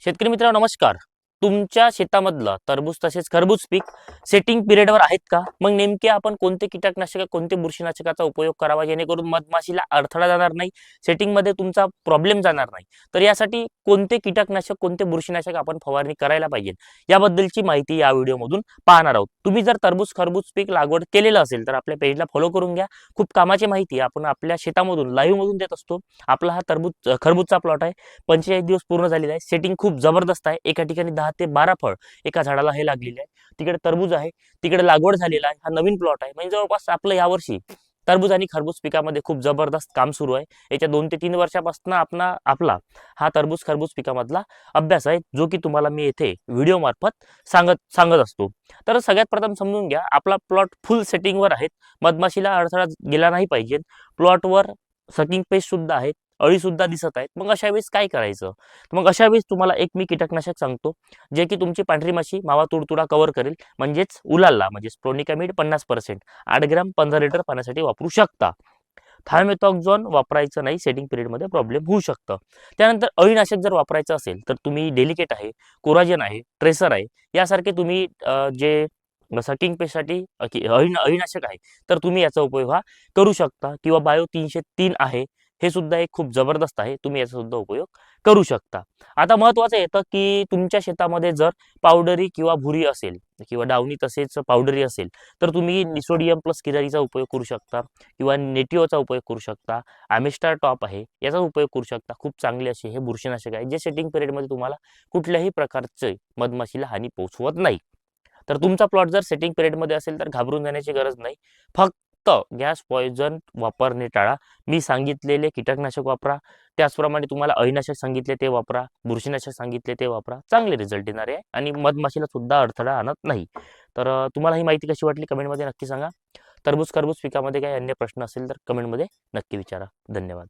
शेतकरी मित्रांनो नमस्कार. तुमच्या शेतामधलं टरबूज तसेच खरबूज पीक सेटिंग पिरियडवर आहेत का? मग नेमके आपण कोणते कीटकनाशक कोणते बुरशीनाशकाचा उपयोग करावा जेणेकरून मधमाशीला अडथळा जाणार नाही, सेटिंगमध्ये तुमचा प्रॉब्लेम जाणार नाही. तर यासाठी कोणते कीटकनाशक कोणते बुरशीनाशक आपण फवारणी करायला पाहिजे याबद्दलची माहिती या व्हिडिओमधून पाहणार आहोत. तुम्ही जर टरबूज खरबूज पीक लागवड केलेलं असेल तर आपल्या पेजला फॉलो करून घ्या. खूप कामाची माहिती आपण आपल्या शेतामधून लाईव्ह मधून देत असतो. आपला हा खरबूजचा प्लॉट आहे. 45 दिवस पूर्ण झालेला आहे. सेटिंग खूप जबरदस्त आहे. एका ठिकाणी 10 ते 12 फळ एका झाडाला हे लागलेले आहे. तिकडे टरबूज आहे, तिकडे लागवड झालेला आहे. हा नवीन प्लॉट आहे. म्हणजे जवळपास आपलं यावर्षी टरबूज आणि खरबूज पिकामध्ये खूप जबरदस्त काम सुरू आहे. येत्या 2 ते 3 वर्षापासून आपला हा टरबूज खरबूज पिकामधला अभ्यास आहे, जो की तुम्हाला मी येथे व्हिडिओ मार्फत सांगत असतो. तर सगळ्यात प्रथम समजून घ्या, आपला प्लॉट फुल सेटिंगवर आहे. मधमाशीला अडथळा गेला नाही पाहिजे. प्लॉटवर सकिंग पेस्ट सुद्धा आहेत, अळी सुद्धा दिसत आहेत. मग अशा वेळेस काय करायचं? मग अशा वेळेस तुम्हाला एक मी कीटकनाशक सांगतो, जे की तुमची पांढरी माशी मावा तुडतुडा कव्हर करेल. म्हणजेच उलालला म्हणजे स्प्रोनिकामिड 50% 8 ग्रॅम 15 लिटर पाण्यासाठी वापरू शकता. थायमेथॉक्झोन वापरायचं नाही, सेटिंग पिरियडमध्ये प्रॉब्लेम होऊ शकतं. त्यानंतर अळीनाशक जर वापरायचं असेल तर तुम्ही डेलिकेट आहे, कोराजेन आहे, ट्रेसर आहे, यासारखे तुम्ही जे सकिंग पेस्टसाठी अळीनाशक आहे तर तुम्ही याचा उपयोग हा करू शकता. किंवा बायो 303 आहे, हे सुद्धा एक खूप जबरदस्त आहे, तुम्ही याचा सुद्धा उपयोग करू शकता. आता महत्त्वाचं येतं की तुमच्या शेतामध्ये जर पावडरी किंवा भुरी असेल किंवा डावणी तसेच पावडरी असेल तर तुम्ही निसोडियम प्लस किरारीचा उपयोग करू शकता किंवा नेटिओचा उपयोग करू शकता. ॲमिस्टार टॉप आहे, याचा उपयोग करू शकता. खूप चांगले असे हे बुरशीनाशक आहे, जे सेटिंग पिरियडमध्ये तुम्हाला कुठल्याही प्रकारचे मधमाशीला हानी पोहोचवत नाही. तर तुमचा प्लॉट जर सेटिंग पिरियडमध्ये असेल तर घाबरून जाण्याची गरज नाही. फक्त गॅस पॉइझन वापरणे टाळा. मी सांगितलेले कीटकनाशक वापरा. त्याचप्रमाणे तुम्हाला अळीनाशक सांगितले ते वापरा, बुरशीनाशक सांगितले ते वापरा. चांगले रिझल्ट येणार आहे आणि मधमाशीला सुद्धा अडथळा आणत नाही. तर तुम्हाला ही माहिती कशी वाटली कमेंटमध्ये नक्की सांगा. टरबूज खरबूज पिकामध्ये काही अन्य प्रश्न असेल तर कमेंटमध्ये नक्की विचारा. धन्यवाद.